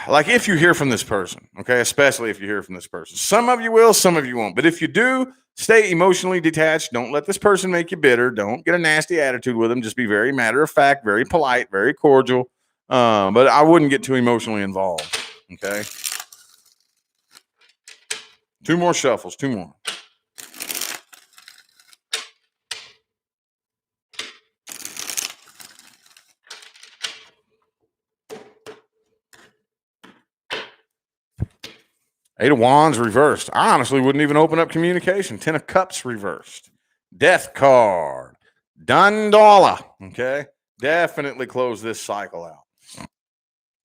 like if you hear from this person, okay? Especially if you hear from this person. Some of you will, some of you won't. But if you do, stay emotionally detached. Don't let this person make you bitter. Don't get a nasty attitude with them. Just be very matter of fact, very polite, very cordial. But I wouldn't get too emotionally involved. Okay. 2 more shuffles. 2 more. Eight of Wands reversed. I honestly wouldn't even open up communication. 10 of Cups reversed. Death card. Dundala. Okay. Definitely close this cycle out.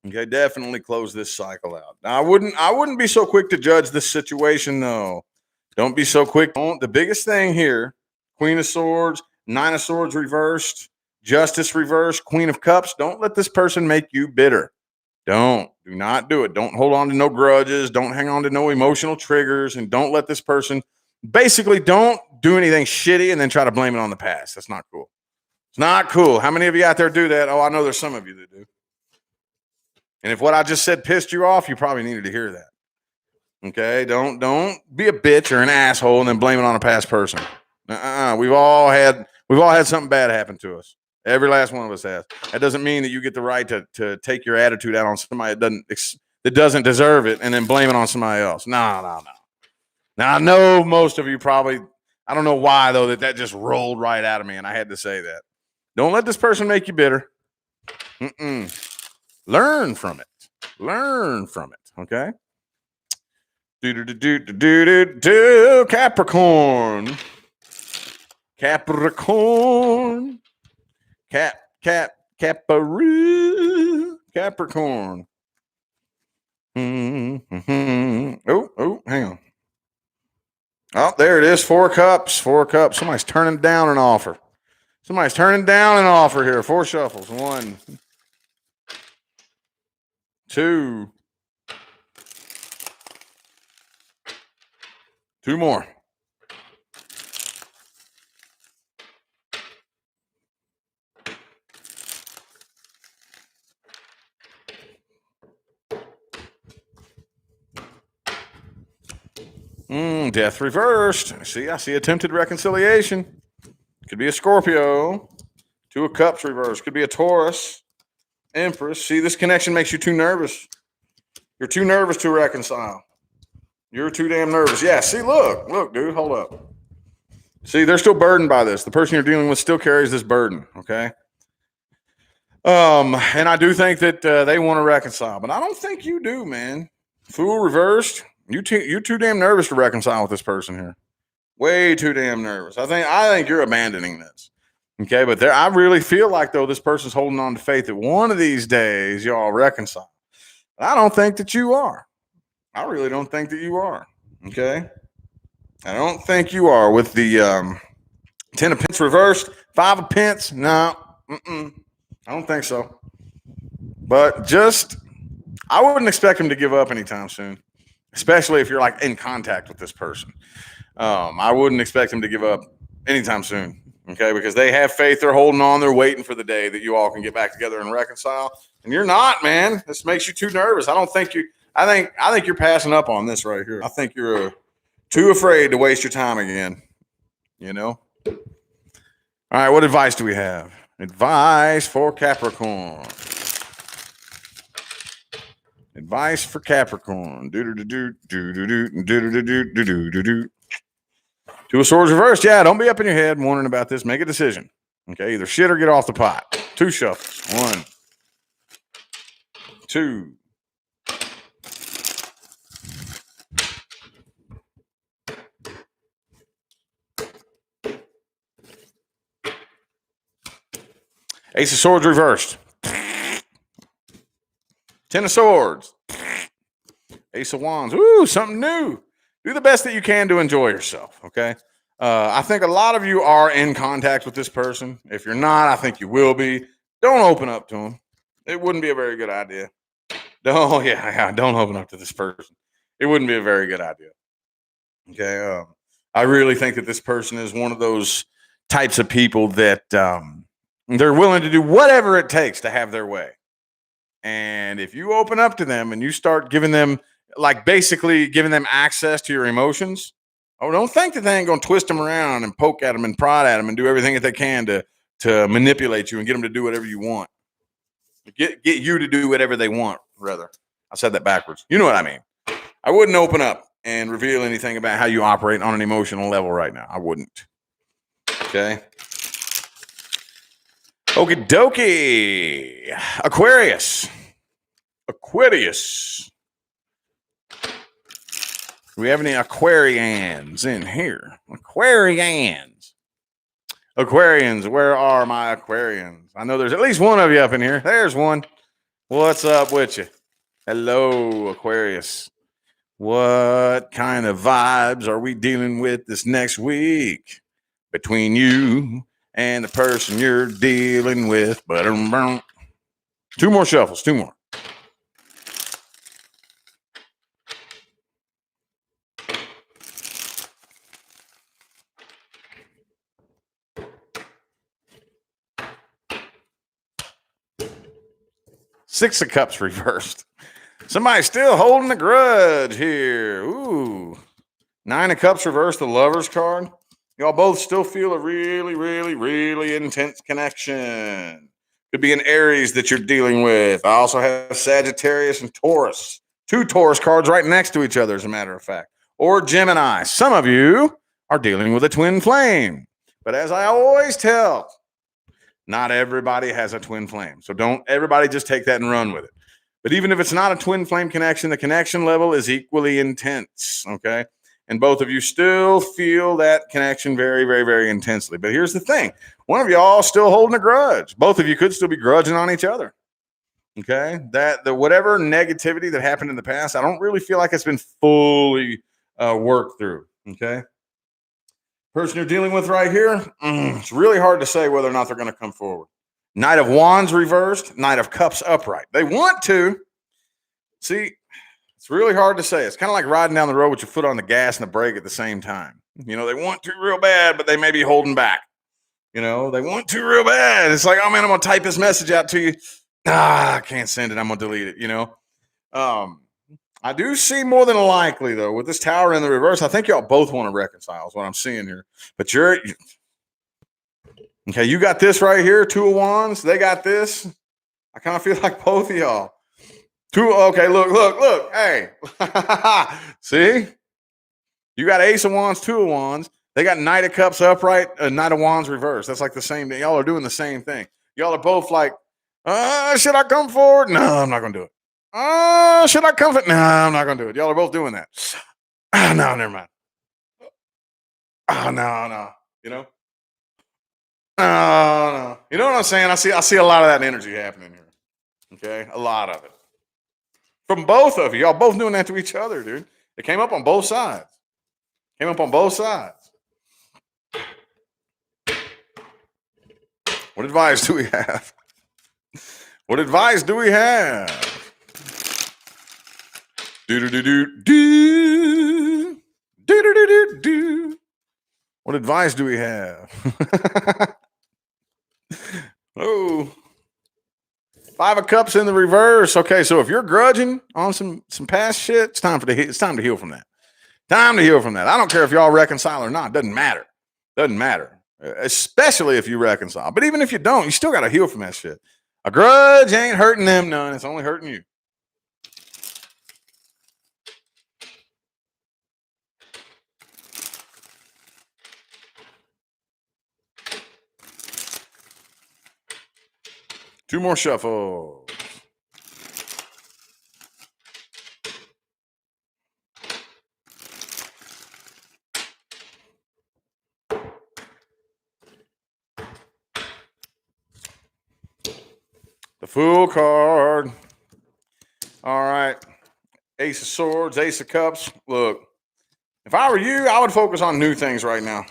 Okay, definitely close this cycle out. Now, I wouldn't be so quick to judge this situation, though. Don't be so quick. The biggest thing here, Queen of Swords, Nine of Swords reversed, Justice reversed, Queen of Cups. Don't let this person make you bitter. Do not do it. Don't hold on to no grudges. Don't hang on to no emotional triggers. And don't let this person, basically, don't do anything shitty and then try to blame it on the past. That's not cool. It's not cool. How many of you out there do that? Oh, I know there's some of you that do. And if what I just said pissed you off, you probably needed to hear that. Okay? Don't be a bitch or an asshole and then blame it on a past person. We've all had something bad happen to us. Every last one of us has. That doesn't mean that you get the right to take your attitude out on somebody that doesn't deserve it and then blame it on somebody else. No. Now I know most of you probably, I don't know why though that just rolled right out of me and I had to say that. Don't let this person make you bitter. Learn from it. Okay. Capricorn. Capricorn. Oh, hang on. Oh, there it is. 4 cups. Somebody's turning down an offer. Here. 4 shuffles. 1, 2. 2 more. Death reversed. I see attempted reconciliation. Could be a Scorpio. Two of Cups reversed. Could be a Taurus. Empress. See, this connection makes you too nervous. You're too nervous to reconcile. You're too damn nervous. Yeah, see, look, dude, hold up. See, they're still burdened by this. The person you're dealing with still carries this burden, okay? And I do think that they want to reconcile, but I don't think you do, man. Fool reversed. You're too damn nervous to reconcile with this person here. Way too damn nervous. I think you're abandoning this. Okay, but I really feel like, though, this person's holding on to faith that one of these days y'all reconcile. I don't think that you are. I really don't think that you are. Okay? I don't think you are. With the 10 of Pence reversed, 5 of Pence, no. I don't think so. But I wouldn't expect him to give up anytime soon, especially if you're like in contact with this person. I wouldn't expect him to give up anytime soon, okay? Because they have faith, they're holding on, they're waiting for the day that you all can get back together and reconcile. And you're not, man. This makes you too nervous. I think you're passing up on this right here. I think you're too afraid to waste your time again. You know? All right, what advice do we have? Advice for Capricorn. Advice for Capricorn. Two of Swords reversed. Yeah, don't be up in your head wondering about this. Make a decision. Okay, either shit or get off the pot. 2 shuffles. 1, 2. Ace of Swords reversed. 10 of Swords. Ace of Wands. Ooh, something new. Do the best that you can to enjoy yourself, okay? I think a lot of you are in contact with this person. If you're not, I think you will be. Don't open up to them. It wouldn't be a very good idea. Don't open up to this person. It wouldn't be a very good idea. Okay? I really think that this person is one of those types of people that they're willing to do whatever it takes to have their way. And if you open up to them and you start giving them, like basically giving them access to your emotions, don't think that they ain't going to twist them around and poke at them and prod at them and do everything that they can to manipulate you and get them to do whatever you want. Get you to do whatever they want, rather. I said that backwards. You know what I mean. I wouldn't open up and reveal anything about how you operate on an emotional level right now. I wouldn't. Okay? Okie dokie. Aquarius. Do we have any Aquarians in here? Aquarians, where are my Aquarians? I know there's at least one of you up in here. There's one. What's up with you? Hello, Aquarius. What kind of vibes are we dealing with this next week between you and the person you're dealing with? 2 more shuffles, 2 more. Six of Cups reversed. Somebody's still holding a grudge here. Ooh. 9 of Cups reversed, the Lover's card. Y'all both still feel a really, really, really intense connection. Could be an Aries that you're dealing with. I also have Sagittarius and Taurus. 2 Taurus cards right next to each other, as a matter of fact. Or Gemini. Some of you are dealing with a twin flame. But as I always tell, not everybody has a twin flame. So don't everybody just take that and run with it. But even if it's not a twin flame connection, the connection level is equally intense, okay? And both of you still feel that connection very, very, very intensely. But here's the thing. One of y'all still holding a grudge. Both of you could still be grudging on each other, okay? Whatever negativity that happened in the past, I don't really feel like it's been fully worked through, okay? Person you're dealing with right here, it's really hard to say whether or not they're going to come forward. Knight of Wands reversed, Knight of Cups upright. They want to. See, it's really hard to say. It's kind of like riding down the road with your foot on the gas and the brake at the same time. You know, they want to real bad, but they may be holding back. You know, they want to real bad. It's like, oh, man, I'm going to type this message out to you. I can't send it. I'm going to delete it, you know. I do see more than likely, though, with this Tower in the reverse, I think y'all both want to reconcile is what I'm seeing here. But okay, you got this right here, 2 of Wands. They got this. I kind of feel like both of y'all. Okay, look. Hey. See? You got Ace of Wands, 2 of Wands. They got Knight of Cups upright, Knight of Wands reverse. That's like the same thing. Y'all are doing the same thing. Y'all are both like, should I come forward? No, I'm not going to do it. Should I come forward? No, I'm not going to do it. Y'all are both doing that. No, never mind. No. You know? No. You know what I'm saying? I see a lot of that energy happening here. Okay? A lot of it. From both of you. Y'all both doing that to each other, dude. It came up on both sides. What advice do we have? What advice do we have? What advice do we have? Oh, 5 of Cups in the reverse. Okay, so if you're grudging on some past shit, it's time to heal from that. Time to heal from that. I don't care if y'all reconcile or not. Doesn't matter. Especially if you reconcile. But even if you don't, you still got to heal from that shit. A grudge ain't hurting them none. It's only hurting you. Two more shuffles. The Fool card. All right. Ace of Swords, Ace of Cups. Look, if I were you, I would focus on new things right now.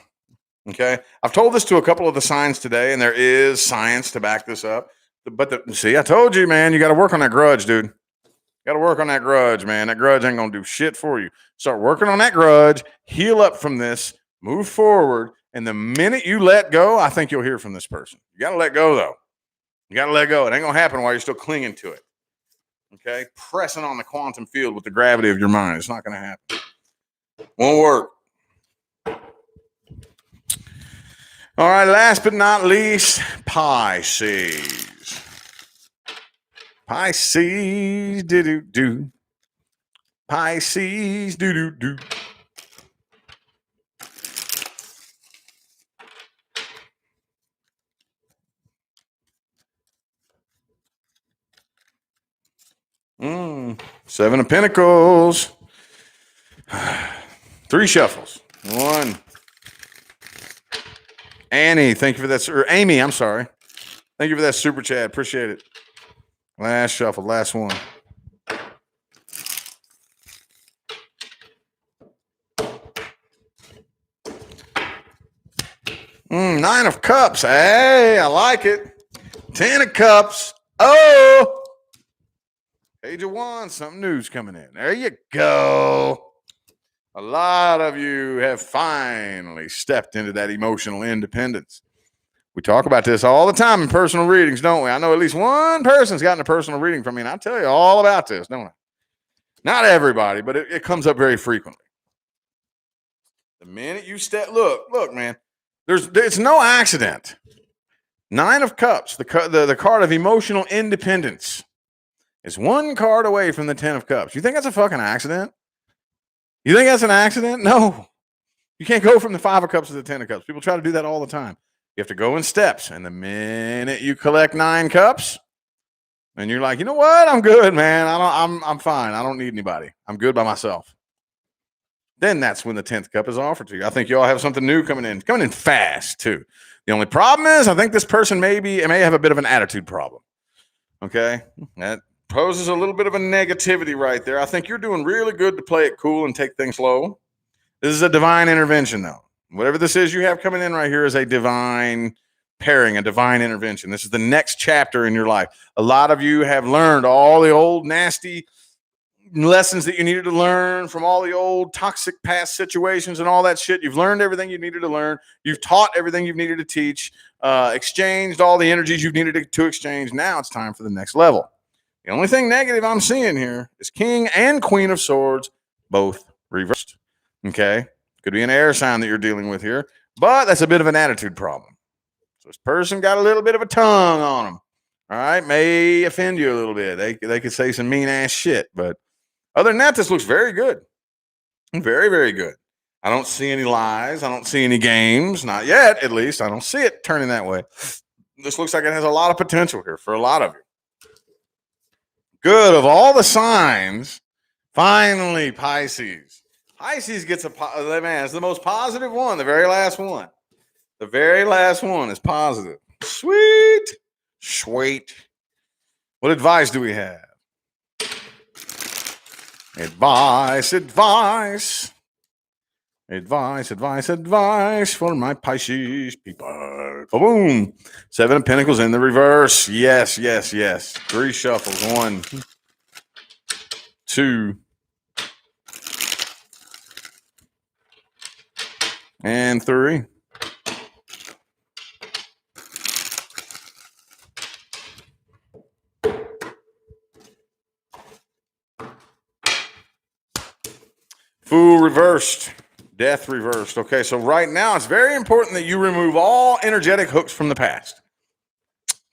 Okay. I've told this to a couple of the signs today, and there is science to back this up. But see, I told you, man, you got to work on that grudge, dude. Got to work on that grudge, man. That grudge ain't going to do shit for you. Start working on that grudge, heal up from this, move forward. And the minute you let go, I think you'll hear from this person. You got to let go, though. You got to let go. It ain't going to happen while you're still clinging to it. Okay? Pressing on the quantum field with the gravity of your mind. It's not going to happen. Won't work. All right, last but not least, Pisces. Pisces, do-do-do. Pisces, do-do-do. Seven of Pentacles. 3 shuffles. 1. Annie, thank you for that. Or Amy, I'm sorry. Thank you for that super chat. Appreciate it. Last shuffle, last one. 9 of Cups. Hey, I like it. 10 of Cups. Oh. Page of Wands. Something new's coming in. There you go. A lot of you have finally stepped into that emotional independence. We talk about this all the time in personal readings, don't we? I know at least one person's gotten a personal reading from me, and I tell you all about this, don't I? Not everybody, but it comes up very frequently. The minute you step, look, man, it's no accident. 9 of Cups, the card of emotional independence, is 1 card away from the 10 of Cups. You think that's a fucking accident? You think that's an accident? No. You can't go from the 5 of Cups to the 10 of Cups. People try to do that all the time. You have to go in steps. And the minute you collect 9 cups, and you're like, you know what? I'm good, man. I'm fine. I don't need anybody. I'm good by myself. Then that's when the 10th cup is offered to you. I think you all have something new coming in fast too. The only problem is I think this person may have a bit of an attitude problem. Okay. That poses a little bit of a negativity right there. I think you're doing really good to play it cool and take things slow. This is a divine intervention though. Whatever this is you have coming in right here is a divine pairing, a divine intervention. This is the next chapter in your life. A lot of you have learned all the old nasty lessons that you needed to learn from all the old toxic past situations and all that shit. You've learned everything you needed to learn. You've taught everything you've needed to teach, exchanged all the energies you've needed to exchange. Now it's time for the next level. The only thing negative I'm seeing here is King and Queen of Swords, both reversed. Okay? Could be an air sign that you're dealing with here, but that's a bit of an attitude problem. So this person got a little bit of a tongue on them. All right? May offend you a little bit. They could say some mean-ass shit, but other than that, this looks very good. Very, very good. I don't see any lies. I don't see any games. Not yet, at least. I don't see it turning that way. This looks like it has a lot of potential here for a lot of you. Good. Of all the signs, finally, Pisces. Pisces gets man, it's the most positive one, the very last one. The very last one is positive. Sweet. Sweet. What advice do we have? Advice, advice. Advice, advice, advice for my Pisces people. Boom. 7 of Pentacles in the reverse. Yes, yes, yes. 3 shuffles. 1, 2, and 3. Fool reversed. Death reversed. Okay, so right now it's very important that you remove all energetic hooks from the past.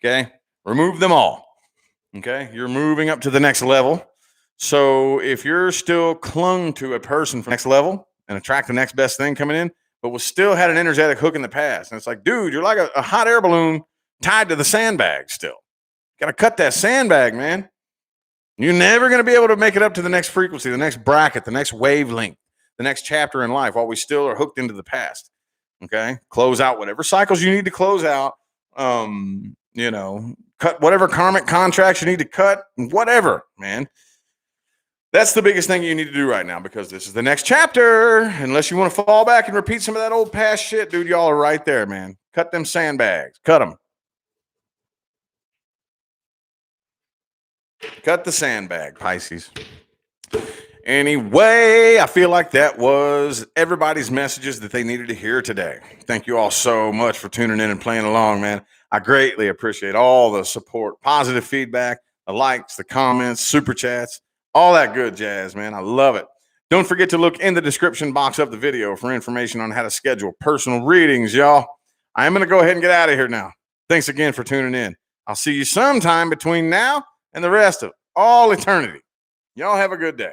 Okay, remove them all. Okay, you're moving up to the next level. So if you're still clung to a person from the next level and attract the next best thing coming in, but was still had an energetic hook in the past, and it's like, dude, you're like a hot air balloon tied to the sandbag still. Got to cut that sandbag, man. You're never going to be able to make it up to the next frequency, the next bracket, the next wavelength, the next chapter in life while we still are hooked into the past. Okay? Close out whatever cycles you need to close out. You know, cut whatever karmic contracts you need to cut, whatever, man. That's the biggest thing you need to do right now because this is the next chapter. Unless you want to fall back and repeat some of that old past shit, dude, y'all are right there, man. Cut them sandbags. Cut them. Cut the sandbag, Pisces. Anyway, I feel like that was everybody's messages that they needed to hear today. Thank you all so much for tuning in and playing along, man. I greatly appreciate all the support, positive feedback, the likes, the comments, super chats, all that good jazz, man. I love it. Don't forget to look in the description box of the video for information on how to schedule personal readings, y'all. I am going to go ahead and get out of here now. Thanks again for tuning in. I'll see you sometime between now and the rest of all eternity. Y'all have a good day.